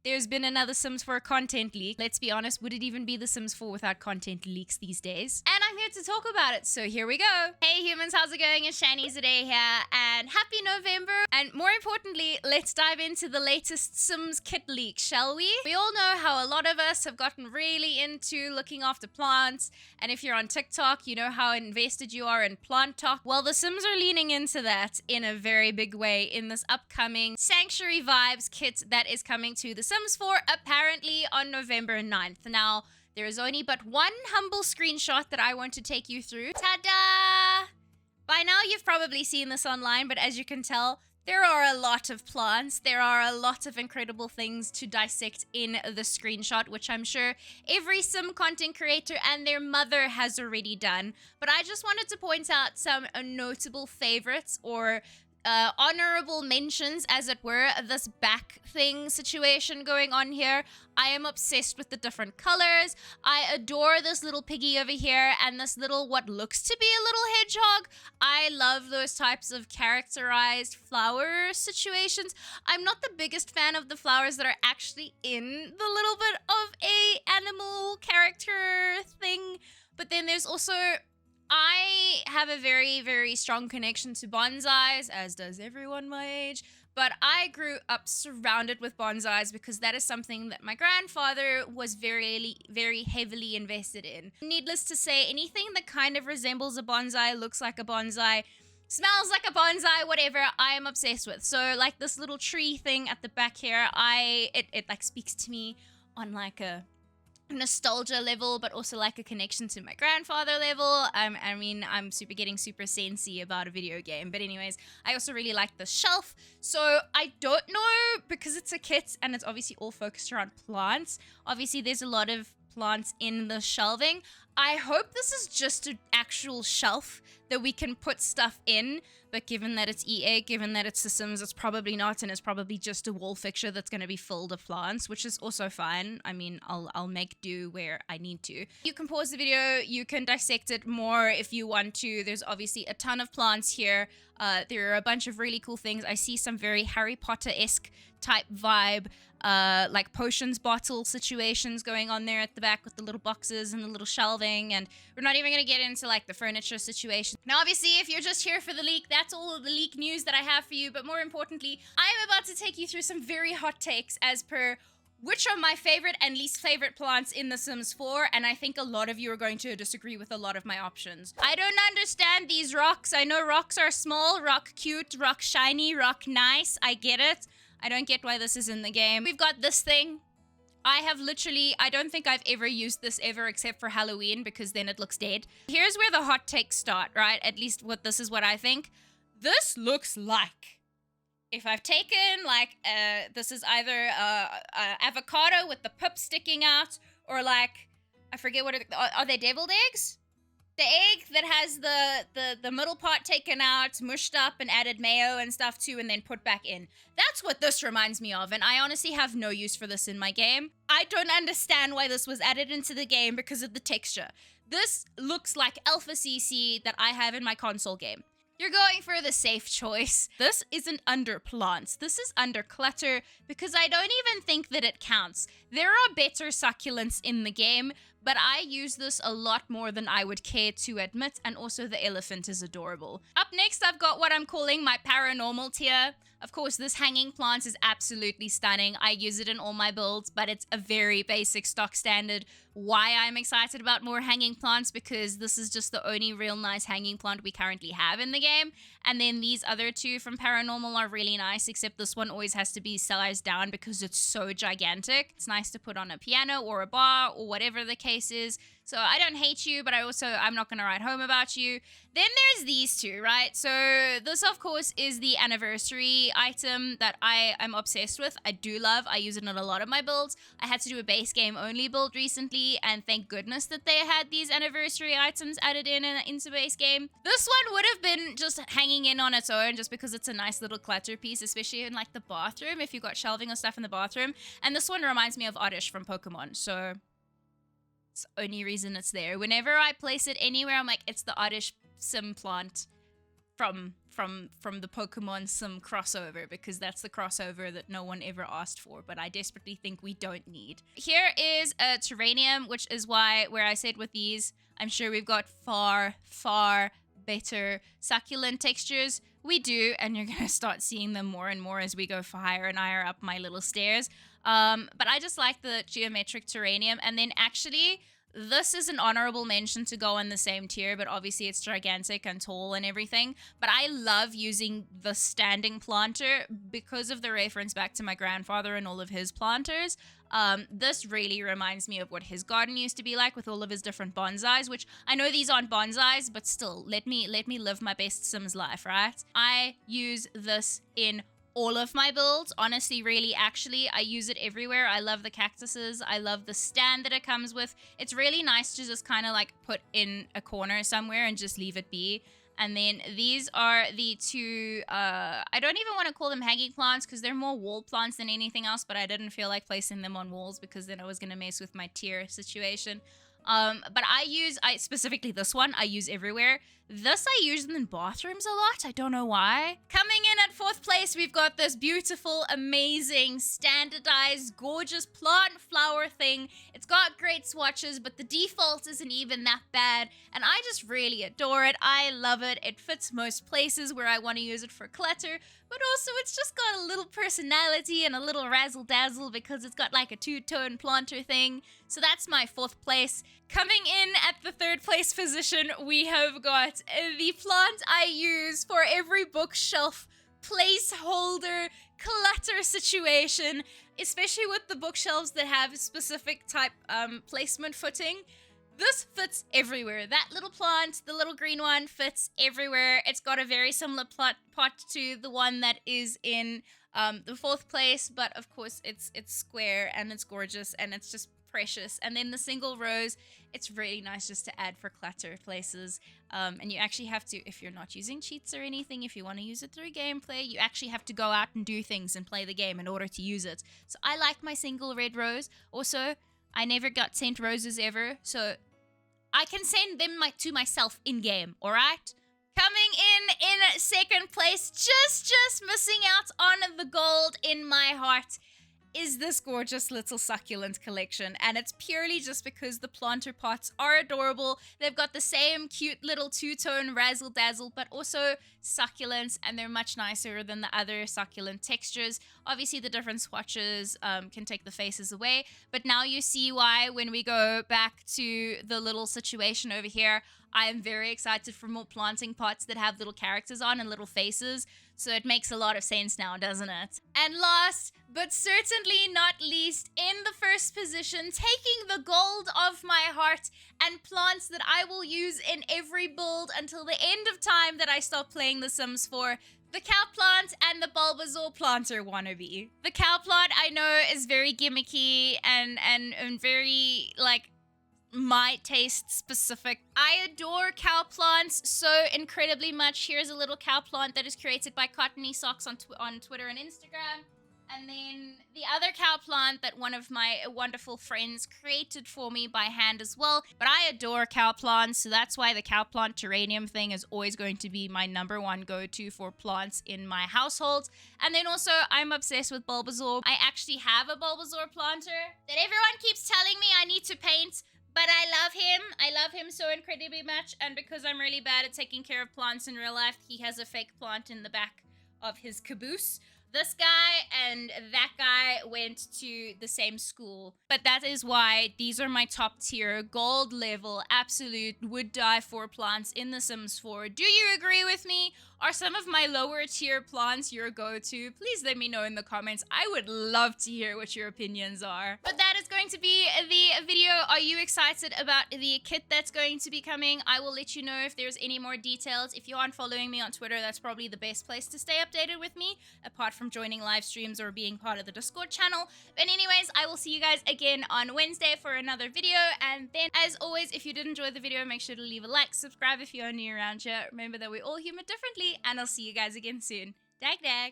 There's been another Sims 4 content leak. Let's be honest, would it even be the Sims 4 without content leaks these days? And I'm here to talk about it, so here we go. Hey humans, how's it going? It's Shani Zadeh here, and happy November. And more importantly, let's dive into the latest Sims kit leak, shall we? We all know how a lot of us have gotten really into looking after plants, and if you're on TikTok, you know how invested you are in plant talk. Well, the Sims are leaning into that in a very big way in this upcoming Sanctuary Vibes kit that is coming to the Sims 4 apparently on November 9th. Now, there is only but one humble screenshot that I want to take you through. Ta-da! By now, you've probably seen this online, but as you can tell, there are a lot of plants. There are a lot of incredible things to dissect in the screenshot, which I'm sure every Sim content creator and their mother has already done. But I just wanted to point out some notable favorites or honorable mentions, as it were, this back thing situation going on here. I am obsessed with the different colors. I adore this little piggy over here and this little what looks to be a little hedgehog. I love those types of characterized flower situations. I'm not the biggest fan of the flowers that are actually in the little bit of a animal character thing, but then there's also, I have a very, very strong connection to bonsais, as does everyone my age, but I grew up surrounded with bonsais because that is something that my grandfather was very, very heavily invested in. Needless to say, anything that kind of resembles a bonsai, looks like a bonsai, smells like a bonsai, whatever, I am obsessed with. So like this little tree thing at the back here, it like speaks to me on like a nostalgia level, but also like a connection to my grandfather level. I mean, I'm getting super sensey about a video game, but anyways, I also really like the shelf. So I don't know, because it's a kit and it's obviously all focused around plants. Obviously, there's a lot of plants in the shelving. I hope this is just an actual shelf that we can put stuff in, but given that it's EA, given that it's The Sims, it's probably not, and it's probably just a wall fixture that's going to be filled of plants, which is also fine. I mean, I'll make do where I need to. You can pause the video, you can dissect it more if you want to. There's obviously a ton of plants here. There are a bunch of really cool things. I see some very Harry Potter-esque type vibe, like potions bottle situations going on there at the back with the little boxes and the little shelving, and we're not even going to get into like the furniture situation. Now obviously, if you're just here for the leak, that's all of the leak news that I have for you, but more importantly, I'm about to take you through some very hot takes as per which are my favorite and least favorite plants in The Sims 4, and I think a lot of you are going to disagree with a lot of my options. I don't understand these rocks. I know rocks are small, rock cute, rock shiny, rock nice. I get it. I don't get why this is in the game. We've got this thing. I don't think I've ever used this ever except for Halloween, because then it looks dead. Here's where the hot takes start, right? At least this is what I think. This looks like, if I've taken like, this is either avocado with the pip sticking out, or like, I forget what are they deviled eggs? The egg that has the middle part taken out, mushed up and added mayo and stuff too, and then put back in. That's what this reminds me of, and I honestly have no use for this in my game. I don't understand why this was added into the game because of the texture. This looks like Alpha CC that I have in my console game. You're going for the safe choice. This isn't under plants. This is under clutter, because I don't even think that it counts. There are better succulents in the game, but I use this a lot more than I would care to admit, and also the elephant is adorable. Up next, I've got what I'm calling my paranormal tier. Of course, this hanging plant is absolutely stunning. I use it in all my builds, but it's a very basic stock standard. Why I'm excited about more hanging plants, because this is just the only real nice hanging plant we currently have in the game. And then these other two from Paranormal are really nice, except this one always has to be sized down because it's so gigantic. It's nice to put on a piano or a bar or whatever the case is. So I don't hate you, but I'm not going to write home about you. Then there's these two, right? So this, of course, is the anniversary item that I am obsessed with. I do love. I use it in a lot of my builds. I had to do a base game only build recently, and thank goodness that they had these anniversary items added into base game. This one would have been just hanging in on its own just because it's a nice little clutter piece, especially in like the bathroom if you've got shelving or stuff in the bathroom. And this one reminds me of Oddish from Pokemon, so it's the only reason it's there. Whenever I place it anywhere, I'm like, it's the Oddish Sim plant. from the Pokemon Sim crossover, because that's the crossover that no one ever asked for, but I desperately think we don't need. Here is a Terranium, which is where I said with these, I'm sure we've got far better succulent textures. We do, and you're gonna start seeing them more and more as we go higher and higher up my little stairs. But I just like the geometric Terranium, and then actually this is an honorable mention to go in the same tier, but obviously it's gigantic and tall and everything. But I love using the standing planter because of the reference back to my grandfather and all of his planters. This really reminds me of what his garden used to be like with all of his different bonsais, which I know these aren't bonsais, but still, let me live my best Sims life, right? I use this in all of my builds, honestly, really, actually. I use it everywhere. I love the cactuses. I love the stand that it comes with. It's really nice to just kind of like put in a corner somewhere and just leave it be. And then these are the two, I don't even want to call them hanging plants because they're more wall plants than anything else, but I didn't feel like placing them on walls because then I was going to mess with my tier situation. But I specifically this one, I use everywhere. This I use in bathrooms a lot. I don't know why. Coming in at 4th place, we've got this beautiful, amazing, standardized, gorgeous plant flower thing. It's got great swatches, but the default isn't even that bad. And I just really adore it. I love it. It fits most places where I want to use it for clutter. But also, it's just got a little personality and a little razzle-dazzle because it's got like a two-tone planter thing. So that's my 4th place. Coming in at the 3rd place position, we have got the plant I use for every bookshelf placeholder clutter situation, especially with the bookshelves that have specific type placement footing. This fits everywhere. That little plant, the little green one, fits everywhere. It's got a very similar pot to the one that is in the 4th place, but of course it's square and it's gorgeous and it's just precious. And then the single rows, it's really nice just to add for clutter places. And you actually have to, if you're not using cheats or anything, if you want to use it through gameplay, you actually have to go out and do things and play the game in order to use it. So I like my single red rose. Also, I never got sent roses ever, so I can send them to myself in-game, alright? Coming in 2nd place, just missing out on the gold in my heart, is this gorgeous little succulent collection. And it's purely just because the planter pots are adorable. They've got the same cute little two-tone razzle-dazzle, but also succulents, and they're much nicer than the other succulent textures. Obviously, the different swatches can take the faces away, but now you see why when we go back to the little situation over here, I am very excited for more planting pots that have little characters on and little faces. So it makes a lot of sense now, doesn't it? And last, but certainly not least, in the 1st position, taking the gold of my heart and plants that I will use in every build until the end of time that I stop playing The Sims 4, the cow plant and the Bulbasaur planter wannabe. The cow plant, I know, is very gimmicky and very, like, my taste specific. I adore cow plants so incredibly much. Here's a little cow plant that is created by Cottony Socks on Twitter and Instagram. And then the other cow plant that one of my wonderful friends created for me by hand as well. But I adore cow plants, so that's why the cow plant Terranium thing is always going to be my #1 go-to for plants in my household. And then also, I'm obsessed with Bulbasaur. I actually have a Bulbasaur planter that everyone keeps telling me I need to paint. But I love him. I love him so incredibly much. And because I'm really bad at taking care of plants in real life, he has a fake plant in the back of his caboose. This guy and that guy went to the same school. But that is why these are my top tier, gold level, absolute, would die for plants in The Sims 4. Do you agree with me? Are some of my lower tier plants your go-to? Please let me know in the comments. I would love to hear what your opinions are. But that is going to be the video. Are you excited about the kit that's going to be coming? I will let you know if there's any more details. If you aren't following me on Twitter, that's probably the best place to stay updated with me, apart from joining live streams or being part of the Discord channel. But anyways, I will see you guys again on Wednesday for another video. And then, as always, if you did enjoy the video, make sure to leave a like, subscribe if you're new around here. Remember that we're all human differently, and I'll see you guys again soon. Dag dag!